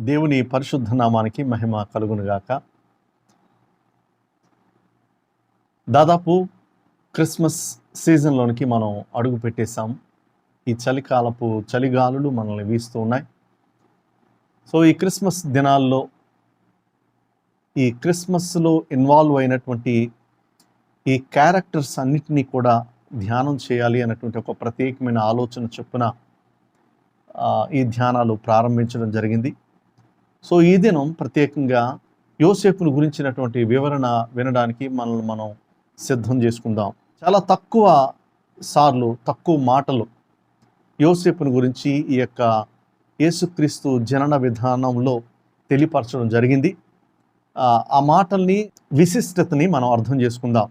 దేవుని పరిశుద్ధ నామానికి మహిమ కలుగునుగాక. దాదాపు క్రిస్మస్ సీజన్లోనికి మనం అడుగు పెట్టేశాం. ఈ చలికాలపు చలిగాలులు మనల్ని వీస్తూ ఉన్నాయి. సో ఈ క్రిస్మస్ దినాల్లో ఈ క్రిస్మస్లో ఇన్వాల్వ్ అయినటువంటి ఈ క్యారెక్టర్స్ అన్నిటినీ కూడా ధ్యానం చేయాలి అన్నటువంటి ఒక ప్రత్యేకమైన ఆలోచన చొప్పున ఈ ధ్యానాలు ప్రారంభించడం జరిగింది. సో ఈ దినం ప్రత్యేకంగా యోసేపును గురించినటువంటి వివరణ వినడానికి మనల్ని మనం సిద్ధం చేసుకుందాం. చాలా తక్కువ సార్లు, తక్కువ మాటలు యోసేపును గురించి ఈ యొక్క యేసుక్రీస్తు జనన విధానంలో తెలియపరచడం జరిగింది. ఆ మాటల్ని విశిష్టతని మనం అర్థం చేసుకుందాం.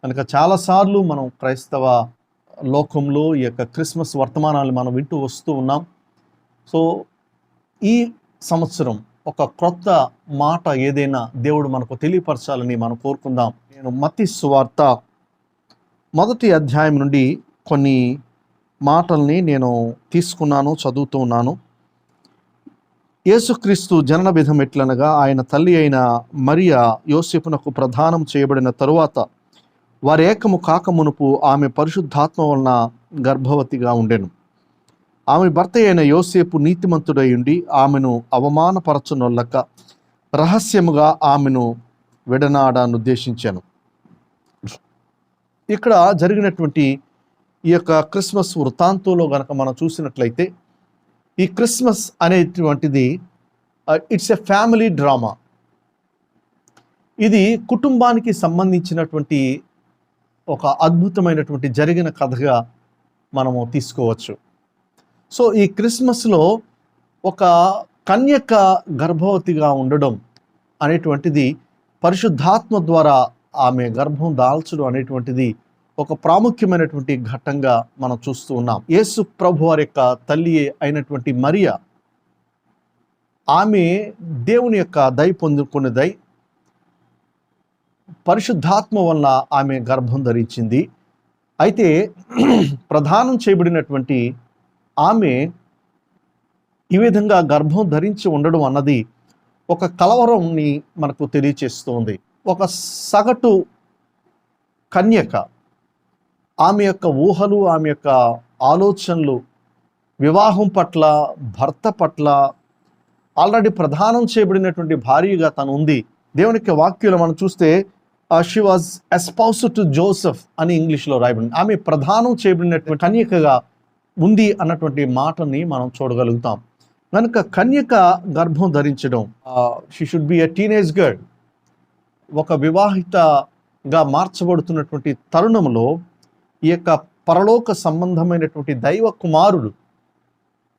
కనుక చాలాసార్లు మనం క్రైస్తవ లోకంలో ఈ యొక్క క్రిస్మస్ వర్తమానాలు మనం వింటూ వస్తూ ఉన్నాం. సో ఈ సంవత్సరం ఒక క్రొత్త మాట ఏదైనా దేవుడు మనకు తెలియపరచాలని మనం కోరుకుందాం. నేను మత్తయి సువార్త 1వ అధ్యాయం నుండి కొన్ని మాటల్ని నేను తీసుకున్నాను, చదువుతూ ఉన్నాను. యేసుక్రీస్తు జనన విధం ఎట్లనగా, ఆయన తల్లి అయిన మరియ యోసేపునకు ప్రదానం చేయబడిన తరువాత వారి ఏకము కాకమునుపు ఆమె పరిశుద్ధాత్మ వలన గర్భవతిగా ఉండెను. ఆమె భర్త అయిన యోసేపు నీతిమంతుడై ఉండి ఆమెను అవమానపరచునొల్లక రహస్యముగా ఆమెను విడనాడనుద్దేశించాను. ఇక్కడ జరిగినటువంటి ఈ యొక్క క్రిస్మస్ వృత్తాంతంలో గనక మనం చూసినట్లయితే, ఈ క్రిస్మస్ అనేటువంటిది ఇట్స్ ఎ ఫ్యామిలీ డ్రామా. ఇది కుటుంబానికి సంబంధించినటువంటి ఒక అద్భుతమైనటువంటి జరిగిన కథగా మనము తీసుకోవచ్చు. సో ఈ క్రిస్మస్లో ఒక కన్యక గర్భవతిగా ఉండడం అనేటువంటిది, పరిశుద్ధాత్మ ద్వారా ఆమె గర్భం దాల్చడం అనేటువంటిది ఒక ప్రాముఖ్యమైనటువంటి ఘట్టంగా మనం చూస్తూ ఉన్నాం. యేసు ప్రభు వారి యొక్క తల్లి అయినటువంటి మరియ, ఆమె దేవుని యొక్క దయ పొందుకున్నదై పరిశుద్ధాత్మ వలన ఆమె గర్భం ధరించింది. అయితే ప్రదానం చేయబడినటువంటి ఆమె ఈ విధంగా గర్భం ధరించి ఉండడం అన్నది ఒక కలవరంని మనకు తెలియచేస్తుంది. ఒక సగటు కన్యక, ఆమె యొక్క ఊహలు, ఆమె యొక్క ఆలోచనలు వివాహం పట్ల, భర్త పట్ల, ఆల్రెడీ ప్రదానం చేయబడినటువంటి భార్యగా తను ఉంది. దేవునికి వాక్యంలో మనం చూస్తే షీ వాజ్ ఎస్పౌస్డ్ టు జోసెఫ్ అని ఇంగ్లీష్లో రాయబడింది. ఆమె ప్రదానం చేయబడినటువంటి కన్యకగా ఉంది అన్నటువంటి మాటని మనం చూడగలుగుతాం. కనుక కన్యక గర్భం ధరించడం, she should be a teenage girl, ఒక వివాహితగా మార్చబడుతున్నటువంటి తరుణంలో ఈ యొక్క పరలోక సంబంధమైనటువంటి దైవ కుమారుడు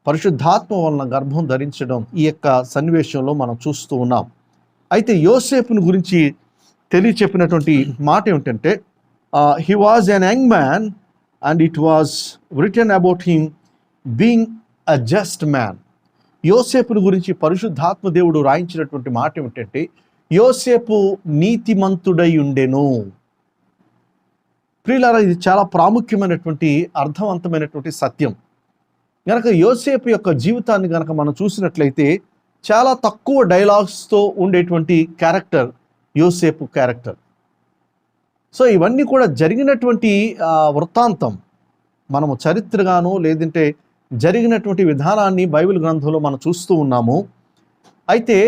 పరిశుద్ధాత్మ వలన గర్భం ధరించడం ఈ యొక్క సన్నివేశంలో మనం చూస్తూ ఉన్నాం. అయితే యోసేపును గురించి తెలియచెప్పినటువంటి మాట ఏమిటంటే, he was an young man and it was written about him being a just man. యోసేపును గురించి పరిశుద్ధాత్మ దేవుడు రాయించినటువంటి మాట ఏమిటంటే, యోసేపు నీతిమంతుడై ఉండెను. ప్రియులారా, ఇది చాలా ప్రాముఖ్యమైనటువంటి అర్థవంతమైనటువంటి సత్యం. గనక యోసేపు యొక్క జీవితాన్ని గనక మనం చూసినట్లయితే, చాలా తక్కువ డైలాగ్స్తో ఉండేటువంటి క్యారెక్టర్ యోసేపు క్యారెక్టర్. సో ఇవన్నీ కూడా జరిగినటువంటి వృత్తాంతం, మనము చరిత్రగాను లేదంటే జరిగినటువంటి విధానాన్ని బైబిల్ గ్రంథంలో మనం చూస్తూ ఉన్నాము. అయితే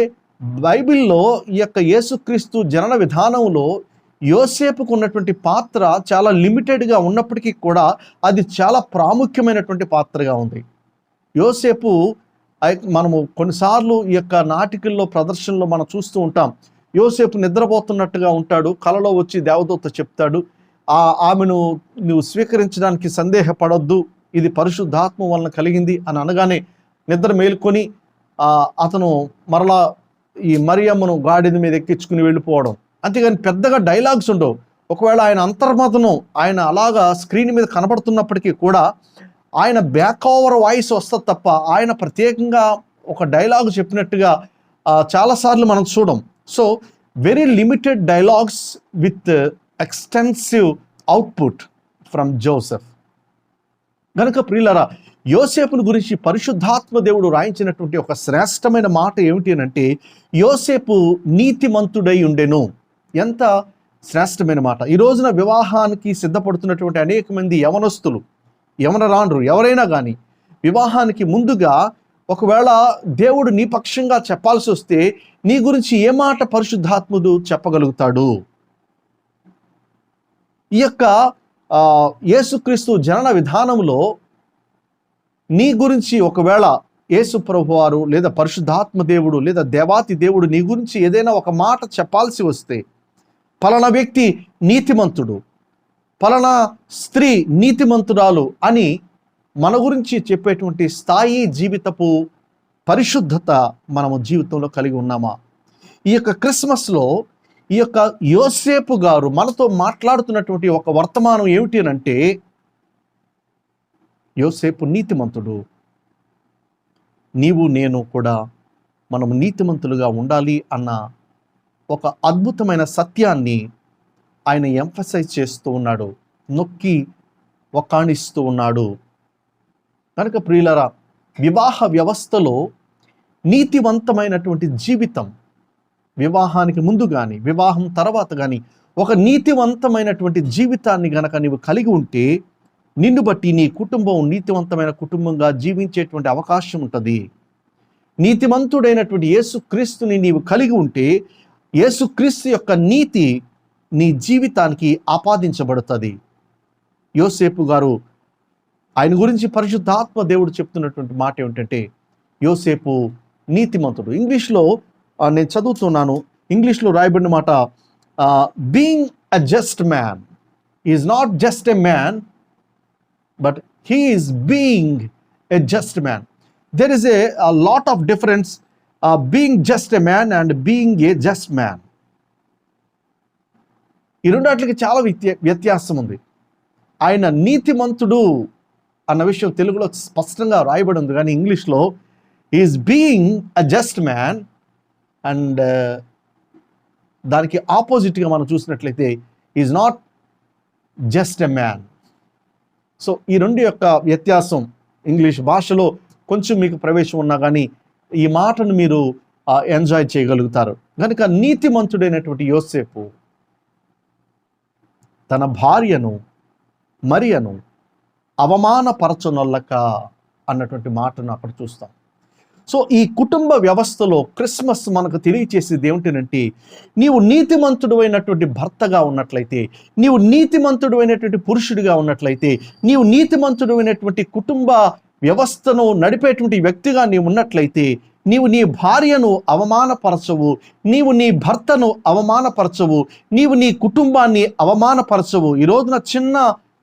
బైబిల్లో ఈ యొక్క యేసుక్రీస్తు జనన విధానంలో యోసేపుకు ఉన్నటువంటి పాత్ర చాలా లిమిటెడ్గా ఉన్నప్పటికీ కూడా అది చాలా ప్రాముఖ్యమైనటువంటి పాత్రగా ఉంది. యోసేపు మనము కొన్నిసార్లు ఈ యొక్క నాటికల్లో, ప్రదర్శనలో మనం చూస్తూ ఉంటాం. యోసేపు నిద్రపోతున్నట్టుగా ఉంటాడు, కలలో వచ్చి దేవదూత చెప్తాడు, ఆమెను నువ్వు స్వీకరించడానికి సందేహపడొద్దు, ఇది పరిశుద్ధాత్మ వలన కలిగింది అని అనగానే నిద్ర మేలుకొని అతను మరలా ఈ మరియమ్మను గాడిద మీద ఎక్కించుకుని వెళ్ళిపోవడం. అంతేగాని పెద్దగా డైలాగ్స్ ఉండవు. ఒకవేళ ఆయన అంతర్మతనం ఆయన అలాగా స్క్రీన్ మీద కనబడుతున్నప్పటికీ కూడా ఆయన బ్యాక్ ఓవర్ వాయిస్ వస్తుంది తప్ప ఆయన ప్రత్యేకంగా ఒక డైలాగ్ చెప్పినట్టుగా చాలాసార్లు మనం చూడం. So very limited dialogues with extensive output from Joseph. గనుక ప్రియులారా, యోసేపును గురించి పరిశుద్ధాత్మ దేవుడు రాయించినటువంటి ఒక శ్రేష్టమైన మాట ఏమిటి అంటే, యోసేపు నీతిమంతుడై ఉండెను. ఎంత శ్రేష్టమైన మాట! ఈ రోజున వివాహానికి సిద్ధపడుతున్నటువంటి అనేక మంది యవనస్తులు, యవనరాండ్రు ఎవరైనా కానీ వివాహానికి ముందుగా ఒకవేళ దేవుడు నీ పక్షంగా చెప్పాల్సి వస్తే నీ గురించి ఏ మాట పరిశుద్ధాత్ముడు చెప్పగలుగుతాడు? ఈ యొక్క యేసుక్రీస్తు జనన విధానంలో నీ గురించి ఒకవేళ యేసు ప్రభువారు లేదా పరిశుద్ధాత్మ దేవుడు లేదా దేవాతి దేవుడు నీ గురించి ఏదైనా ఒక మాట చెప్పాల్సి వస్తే, పలానా వ్యక్తి నీతిమంతుడు, పలానా స్త్రీ నీతిమంతురాలు అని మన గురించి చెప్పేటువంటి స్థాయి జీవితపు పరిశుద్ధత మనము జీవితంలో కలిగి ఉన్నామా? ఈ యొక్క క్రిస్మస్లో ఈ యొక్క యోసేపు గారు మనతో మాట్లాడుతున్నటువంటి ఒక వర్తమానం ఏమిటి అంటే, యోసేపు నీతిమంతుడు, నీవు నేను కూడా మనము నీతిమంతులుగా ఉండాలి అన్న ఒక అద్భుతమైన సత్యాన్ని ఆయన ఎంఫసైజ్ చేస్తూ ఉన్నాడు, నొక్కి వక్కాణిస్తూ ఉన్నాడు. కనుక ప్రియులారా, వివాహ వ్యవస్థలో నీతివంతమైనటువంటి జీవితం, వివాహానికి ముందు కానీ వివాహం తర్వాత కానీ ఒక నీతివంతమైనటువంటి జీవితాన్ని గనక నీవు కలిగి ఉంటే, నిన్ను బట్టి నీ కుటుంబం నీతివంతమైన కుటుంబంగా జీవించేటువంటి అవకాశం ఉంటుంది. నీతిమంతుడైనటువంటి యేసుక్రీస్తుని నీవు కలిగి ఉంటే, యేసుక్రీస్తు యొక్క నీతి నీ జీవితానికి ఆపాదించబడుతుంది. యోసేపు గారు, ఆయన గురించి పరిశుద్ధాత్మ దేవుడు చెప్తున్నటువంటి మాట ఏమిటంటే, యోసేపు నీతిమంతుడు. ఇంగ్లీష్లో నేను చదువుతున్నాను, ఇంగ్లీష్లో రాయబడిన మాట, being a just man is not just a man, but he is being a just man. There is a lot of difference being just a man and being a just man. ఈ రెండాట్లకి చాలా వ్యత్యాసం ఉంది. ఆయన నీతిమంతుడు అన్న విషయం తెలుగులో స్పష్టంగా రాయబడి ఉంది, కానీ ఇంగ్లీష్లో is being a just man and దానికి ఆపోజిట్గా మనం చూసినట్లయితే is not just a man. So ఈ రెండు యొక్క వ్యత్యాసం ఇంగ్లీష్ భాషలో కొంచెం మీకు ప్రవేశం ఉన్నా కానీ ఈ మాటను మీరు ఎంజాయ్ చేయగలుగుతారు. కనుక నీతిమంతుడైనటువంటి యోసేపు తన భార్యను మరియను అవమానపరచనొల్లక అన్నటువంటి మాటను అక్కడ చూస్తాం. సో ఈ కుటుంబ వ్యవస్థలో క్రిస్మస్ మనకు తెలియచేసేది ఏమిటంటే, నీవు నీతిమంతుడు అయినటువంటి భర్తగా ఉన్నట్లయితే, నీవు నీతిమంతుడు అయినటువంటి పురుషుడిగా ఉన్నట్లయితే, నీవు నీతిమంతుడు అయినటువంటి కుటుంబ వ్యవస్థను నడిపేటువంటి వ్యక్తిగా నీవు ఉన్నట్లయితే, నీవు నీ భార్యను అవమానపరచవు, నీవు నీ భర్తను అవమానపరచవు, నీవు నీ కుటుంబాన్ని అవమానపరచవు. ఈ రోజున చిన్న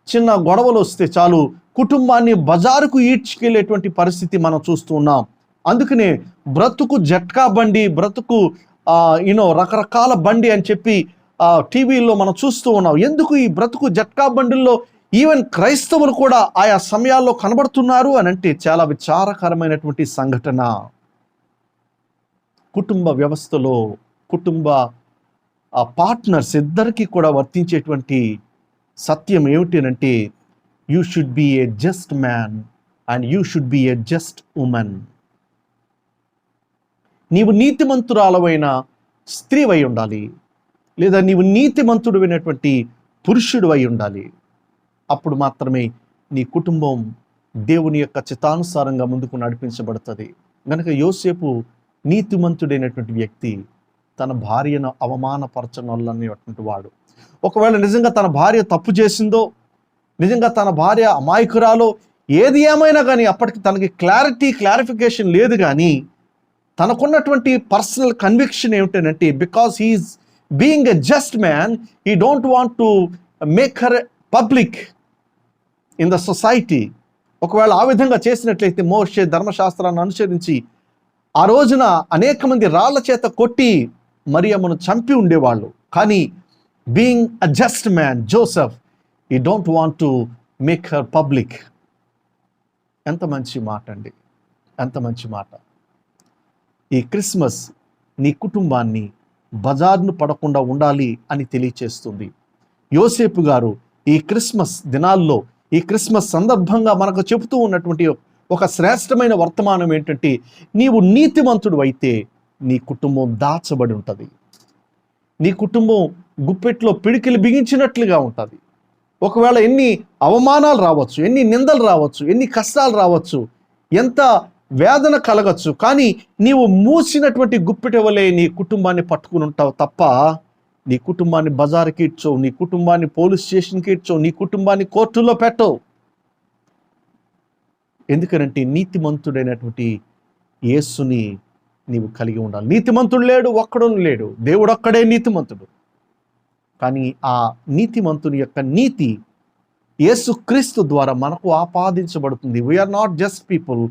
చిన్న గొడవలు వస్తే చాలు కుటుంబాన్ని బజారుకు ఈడ్చుకెళ్ళేటువంటి పరిస్థితి మనం చూస్తూ ఉన్నాం. అందుకనే బ్రతుకు జట్కా బండి, బ్రతుకు రకరకాల బండి అని చెప్పి టీవీల్లో మనం చూస్తూ ఉన్నాం. ఎందుకు ఈ బ్రతుకు జట్కా బండిల్లో ఈవెన్ క్రైస్తవులు కూడా ఆయా సమయాల్లో కనబడుతున్నారు అని అంటే చాలా విచారకరమైనటువంటి సంఘటన. కుటుంబ వ్యవస్థలో కుటుంబ పార్ట్నర్స్ ఇద్దరికీ కూడా వర్తించేటువంటి సత్యం ఏమిటి అంటే, you should be A just man and you should be A just women. నీవు నీతిమంతురాలవైన స్త్రీవై ఉండాలి, లేదా నీవు నీతిమంతుడైనటువంటి పురుషుడు అయి ఉండాలి. అప్పుడు మాత్రమే నీ కుటుంబం దేవుని యొక్క చిత్తానుసారంగా ముందుకు నడిపించబడుతుంది. కనుక యోసేపు నీతిమంతుడైనటువంటి వ్యక్తి, తన భార్యను అవమానపరచనొల్లనేటువంటి వాడు. ఒకవేళ నిజంగా తన భార్య తప్పు చేసిందో, నిజంగా తన భార్య అమాయకురాలో, ఏది ఏమైనా కానీ అప్పటికి తనకి క్లారిఫికేషన్ లేదు. కానీ తనకున్నటువంటి పర్సనల్ కన్విక్షన్ ఏమిటంటే, because he's being a just man, he don't want to make her public in the society. ఒకవేళ ఆ విధంగా చేసినట్లయితే మోషే ధర్మశాస్త్రాన్ని అనుసరించి ఆ రోజున అనేక మంది రాళ్ల చేత కొట్టి మరియమ్మను చంపి ఉండేవాళ్ళు. కానీ being a just man Joseph, he don't want to make her public. ఎంత మంచి మాట అండి, ఎంత మంచి మాట. ఈ క్రిస్మస్ నీ కుటుంబాన్ని బజార్ను పడకుండా ఉండాలి అని తెలియచేస్తుంది. యోసేపు గారు ఈ క్రిస్మస్ దినాల్లో, ఈ క్రిస్మస్ సందర్భంగా మనకు చెబుతూ ఉన్నటువంటి ఒక శ్రేష్టమైన వర్తమానం ఏంటంటే, నీవు నీతిమంతుడు అయితే నీ కుటుంబం దాచబడి ఉంటుంది. నీ కుటుంబం గుప్పెట్లో పిడికిలు బిగించినట్లుగా ఉంటుంది. ఒకవేళ ఎన్ని అవమానాలు రావచ్చు, ఎన్ని నిందలు రావచ్చు, ఎన్ని కష్టాలు రావచ్చు, ఎంత వేదన కలగచ్చు, కానీ నీవు మూసినటువంటి గుప్పెట వలె నీ కుటుంబాన్ని పట్టుకుని ఉంటావు తప్ప నీ కుటుంబాన్ని బజారుకి ఇచ్చవు, నీ కుటుంబాన్ని పోలీస్ స్టేషన్కి ఇచ్చవు, నీ కుటుంబాన్ని కోర్టులో పెట్టవు. ఎందుకనంటే నీతిమంతుడైనటువంటి యేసుని నీవు కలిగి ఉండాలి. నీతిమంతుడు లేడు, ఒక్కడు లేడు, దేవుడు ఒక్కడే నీతిమంతుడు. కానీ ఆ నీతిమంతుని యొక్క నీతి యేసుక్రీస్తు ద్వారా మనకు ఆపాదించబడుతుంది. We are not just people,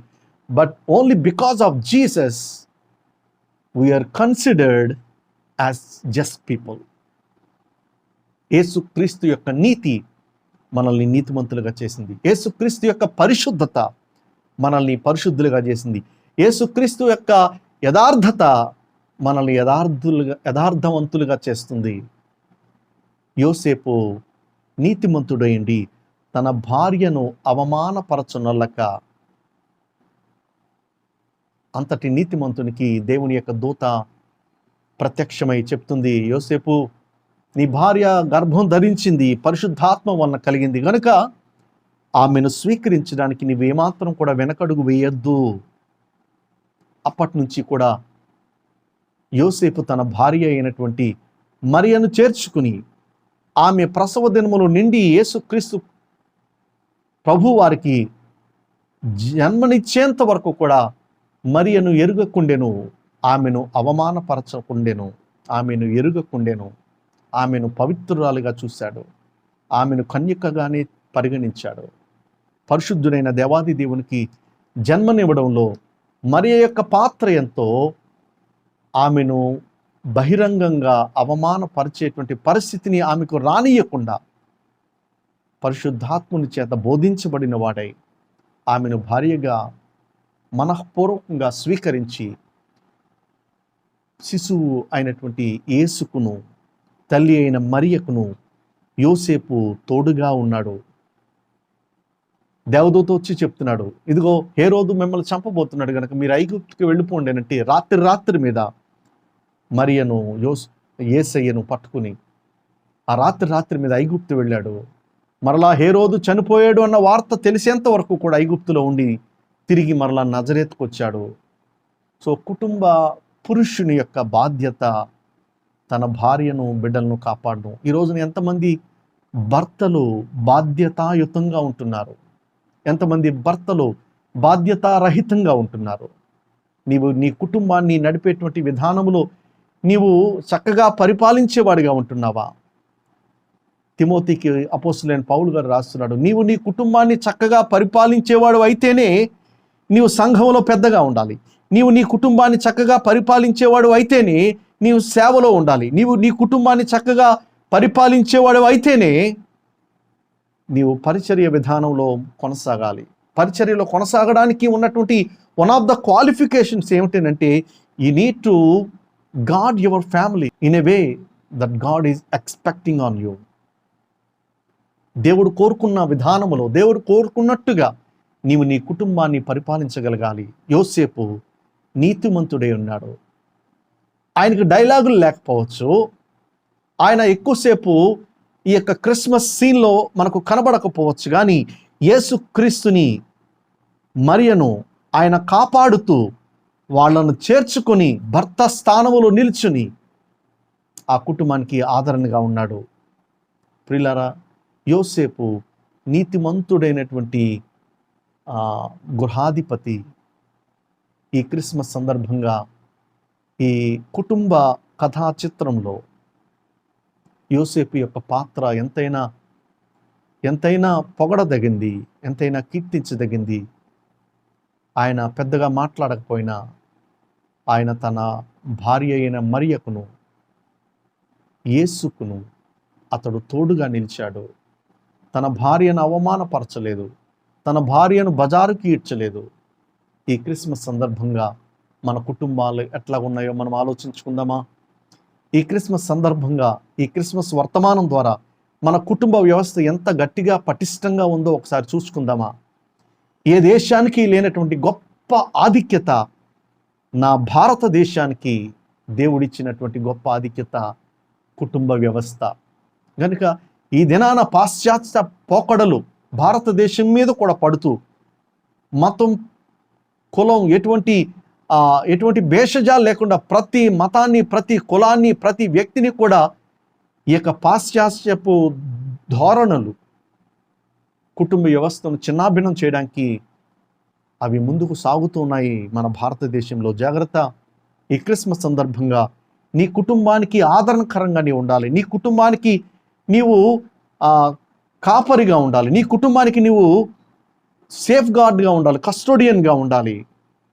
but only because of Jesus we are considered as just people. యేసుక్రీస్తు యొక్క నీతి మనల్ని నీతిమంతులుగా చేసింది. యేసుక్రీస్తు యొక్క పరిశుద్ధత మనల్ని పరిశుద్ధులుగా చేసింది. యేసుక్రీస్తు యొక్క యథార్థత మనల్ని యథార్థవంతులుగా చేస్తుంది. యోసేపు నీతిమంతుడైంది తన భార్యను అవమానపరచునల్లక అంతటి నీతిమంతునికి దేవుని యొక్క దూత ప్రత్యక్షమై చెప్తుంది, యోసేపు నీ భార్య గర్భం ధరించింది, పరిశుద్ధాత్మ వలన కలిగింది గనుక ఆమెను స్వీకరించడానికి నీవేమాత్రం కూడా వెనకడుగు వేయొద్దు. అప్పటి నుంచి కూడా యోసేపు తన భార్య అయినటువంటి మరియను చేర్చుకుని ఆమె ప్రసవ దినములు నిండి యేసుక్రీస్తు ప్రభు వారికి జన్మనిచ్చేంత వరకు కూడా మరియను ఎరుగకుండెను, ఆమెను అవమానపరచకుండెను, ఆమెను ఎరుగకుండెను, ఆమెను పవిత్రురాలుగా చూశాడు, ఆమెను కన్యకగానే పరిగణించాడు. పరిశుద్ధుడైన దేవాది దేవునికి జన్మనివ్వడంలో మరియ యొక్క పాత్ర ఎంతో, ఆమెను బహిరంగంగా అవమానపరిచేటువంటి పరిస్థితిని ఆమెకు రానియకుండా పరిశుద్ధాత్ముని చేత బోధించబడిన వాడై ఆమెను భార్యగా మనఃపూర్వకంగా స్వీకరించి శిశువు అయినటువంటి యేసుకును తల్లి అయిన మరియకును యోసేపు తోడుగా ఉన్నాడు. దేవదూత వచ్చి చెప్తున్నాడు, ఇదిగో హేరోదు మిమ్మల్ని చంపబోతున్నాడు కనుక మీరు ఐగుప్తుకి వెళ్ళిపోండి అంటే రాత్రి మీద మరియను యేసయ్యను పట్టుకుని ఆ రాత్రి మీద ఐగుప్తు వెళ్ళాడు. మరలా హేరోదు చనిపోయాడు అన్న వార్త తెలిసేంత వరకు కూడా ఐగుప్తులో ఉండి తిరిగి మరలా నజరేతుకు వచ్చాడు. సో కుటుంబ పురుషుని యొక్క బాధ్యత తన భార్యను బిడ్డలను కాపాడడం. ఈ రోజున ఎంతమంది భర్తలు బాధ్యతాయుతంగా ఉంటున్నారు, ఎంతమంది భర్తలు బాధ్యతారహితంగా ఉంటున్నారు. నీవు నీ కుటుంబాన్ని నడిపేటువంటి విధానంలో నీవు చక్కగా పరిపాలించేవాడిగా ఉంటున్నావా? తిమోతికి అపోస్తలుడైన పౌలు గారు రాస్తున్నాడు, నీవు నీ కుటుంబాన్ని చక్కగా పరిపాలించేవాడు అయితేనే నీవు సంఘంలో పెద్దగా ఉండాలి. నీవు నీ కుటుంబాన్ని చక్కగా పరిపాలించేవాడు అయితేనే నీవు సేవలో ఉండాలి. నీవు నీ కుటుంబాన్ని చక్కగా పరిపాలించేవాడు అయితేనే నీవు పరిచర్య విధానంలో కొనసాగాలి. పరిచర్యలో కొనసాగడానికి ఉన్నటువంటి వన్ ఆఫ్ ద క్వాలిఫికేషన్స్ ఏమిటంటే you need to God your family in a way that God is expecting on you. దేవుడు కోరుకున్న విధానములో, దేవుడు కోరుకున్నట్టుగా నీవు నీ కుటుంబాన్ని పరిపాలించగలగాలి. యోసేపు నీతిమంతుడై ఉన్నాడు. ఆయనకు డైలాగులు లేకపోవచ్చు, ఆయన ఎక్కువసేపు ఈ యొక్క క్రిస్మస్ సీన్లో మనకు కనబడకపోవచ్చు, కానీ యేసుక్రీస్తుని మరియను ఆయన కాపాడుతూ వాళ్ళను చేర్చుకొని భర్త స్థానములో నిల్చుని ఆ కుటుంబానికి ఆదరణగా ఉన్నాడు. ప్రియులారా, యోసేపు నీతిమంతుడైనటువంటి గృహాధిపతి. ఈ క్రిస్మస్ సందర్భంగా ఈ కుటుంబ కథా చిత్రంలో యోసేపు యొక్క పాత్ర ఎంతైనా పొగడదగింది, ఎంతైనా కీర్తించదగింది. ఆయన పెద్దగా మాట్లాడకపోయినా ఆయన తన భార్య అయిన మరియకును యేసుకును అతడు తోడుగా నిలిచాడు. తన భార్యను అవమానపరచలేదు, తన భార్యను బజారుకి ఈడ్చలేదు. ఈ క్రిస్మస్ సందర్భంగా మన కుటుంబాలు ఎట్లా ఉన్నాయో మనం ఆలోచించుకుందామా? ఈ క్రిస్మస్ సందర్భంగా, ఈ క్రిస్మస్ వర్తమానం ద్వారా మన కుటుంబ వ్యవస్థ ఎంత గట్టిగా పటిష్టంగా ఉందో ఒకసారి చూసుకుందామా? ఏ దేశానికి లేనటువంటి గొప్ప ఆధిక్యత నా భారతదేశానికి దేవుడిచ్చినటువంటి గొప్ప ఆధిక్యత కుటుంబ వ్యవస్థ. కనుక ఈ దినాన పాశ్చాత్య పోకడలు భారతదేశం మీద కూడా పడుతూ మతం, కులం ఎటువంటి భేషజాలు లేకుండా ప్రతి మతాన్ని, ప్రతి కులాన్ని, ప్రతి వ్యక్తిని కూడా ఈ యొక్క పాశ్చాత్యపు ధోరణులు కుటుంబ వ్యవస్థను చిన్నాభిన్నం చేయడానికి అవి ముందుకు సాగుతున్నాయి మన భారతదేశంలో. జాగ్రత్త. ఈ క్రిస్మస్ సందర్భంగా నీ కుటుంబానికి ఆదరణకరంగా నీవు ఉండాలి. నీ కుటుంబానికి నీవు కాపరిగా ఉండాలి. నీ కుటుంబానికి నీవు సేఫ్ గార్డ్గా ఉండాలి, కస్టోడియన్గా ఉండాలి,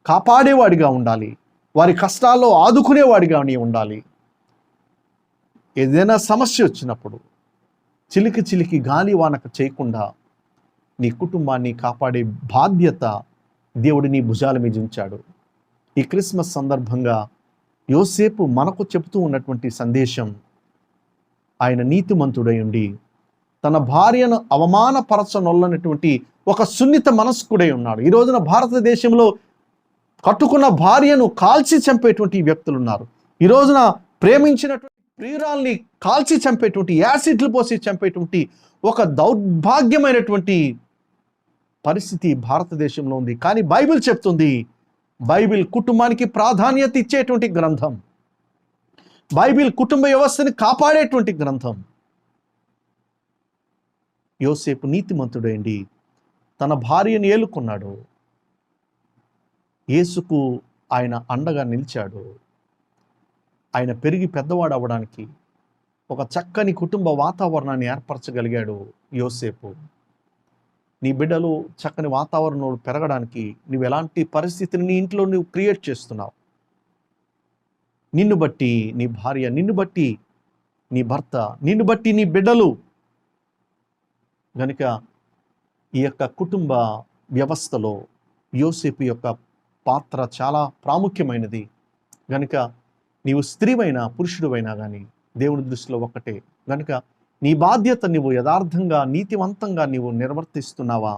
కాపాడేవాడిగా ఉండాలి, వారి కష్టాల్లో ఆదుకునేవాడిగా నీ ఉండాలి. ఏదైనా సమస్య వచ్చినప్పుడు చిలికి గాలి వానక చేయకుండా నీ కుటుంబాన్ని కాపాడే బాధ్యత దేవుడు నీ భుజాల మీద ఉంచాడు. ఈ క్రిస్మస్ సందర్భంగా యోసేపు మనకు చెబుతూ ఉన్నటువంటి సందేశం, ఆయన నీతిమంతుడై ఉండి తన భార్యను అవమానపరచనొల్లనటువంటి ఒక సున్నిత మనస్కుడై ఉన్నాడు. ఈ రోజున భారతదేశంలో కట్టుకున్న భార్యను కాల్చి చంపేటువంటి వ్యక్తులు ఉన్నారు. ఈ రోజున ప్రేమించినటువంటి ప్రియురాల్ని కాల్చి చంపేటువంటి, యాసిడ్లు పోసి చంపేటువంటి ఒక దౌర్భాగ్యమైనటువంటి పరిస్థితి భారతదేశంలో ఉంది. కానీ బైబిల్ చెప్తుంది, బైబిల్ కుటుంబానికి ప్రాధాన్యత ఇచ్చేటువంటి గ్రంథం, బైబిల్ కుటుంబ వ్యవస్థని కాపాడేటువంటి గ్రంథం. యోసేపు నీతిమంతుడైంది తన భార్యను ఏలుకున్నాడు. యేసుకు ఆయన అండగా నిలిచాడు. ఆయన పెరిగి పెద్దవాడు అవ్వడానికి ఒక చక్కని కుటుంబ వాతావరణాన్ని ఏర్పరచగలిగాడు యోసేపు. నీ బిడ్డలు చక్కని వాతావరణంలో పెరగడానికి నువ్వు ఎలాంటి పరిస్థితిని నీ ఇంట్లో నువ్వు క్రియేట్ చేస్తున్నావు? నిన్ను బట్టి నీ భార్య, నిన్ను బట్టి నీ భర్త, నిన్ను బట్టి నీ బిడ్డలు. గనుక ఈ యొక్క కుటుంబ వ్యవస్థలో యోసేపు యొక్క పాత్ర చాలా ప్రాముఖ్యమైనది. గనుక నీవు స్త్రీవైనా పురుషుడివైనా కానీ దేవుని దృష్టిలో ఒక్కటే. గనుక నీ బాధ్యత నువ్వు యథార్థంగా, నీతివంతంగా నీవు నిర్వర్తిస్తున్నావా?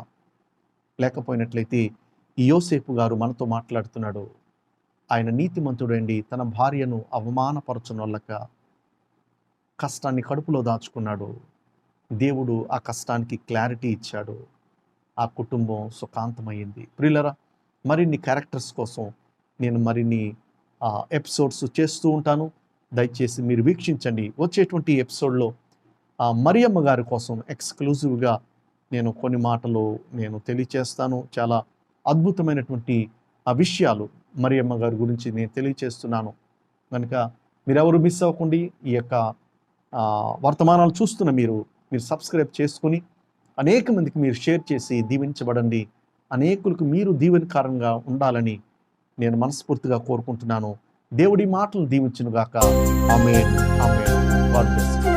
లేకపోయినట్లయితే ఈ యోసేపు గారు మనతో మాట్లాడుతున్నాడు. ఆయన నీతిమంతుడండి తన భార్యను అవమానపరచనొల్లక కష్టాన్ని కడుపులో దాచుకున్నాడు. దేవుడు ఆ కష్టానికి క్లారిటీ ఇచ్చాడు. ఆ కుటుంబం సుఖాంతమైంది. ప్రియులరా, మరిన్ని క్యారెక్టర్స్ కోసం నేను మరిన్ని ఎపిసోడ్స్ చేస్తూ ఉంటాను. దయచేసి మీరు వీక్షించండి. వచ్చేటువంటి ఎపిసోడ్లో మరియమ్మ గారి కోసం ఎక్స్క్లూజివ్గా నేను కొన్ని మాటలు నేను తెలియచేస్తాను. చాలా అద్భుతమైనటువంటి విషయాలు మరియమ్మ గారి గురించి నేను తెలియచేస్తున్నాను. కనుక మీరెవరు మిస్ అవ్వకండి. ఈ యొక్క వర్తమానాలు చూస్తున్న మీరు సబ్స్క్రైబ్ చేసుకుని అనేక మందికి మీరు షేర్ చేసి దీవించబడండి. అనేకులకు మీరు దీవెనకారంగా ఉండాలని నేను మనస్ఫూర్తిగా కోరుకుంటున్నాను. దేవుడి మాటలు దీవించునుగాక. ఆమేన్. ఆమేన్. God bless.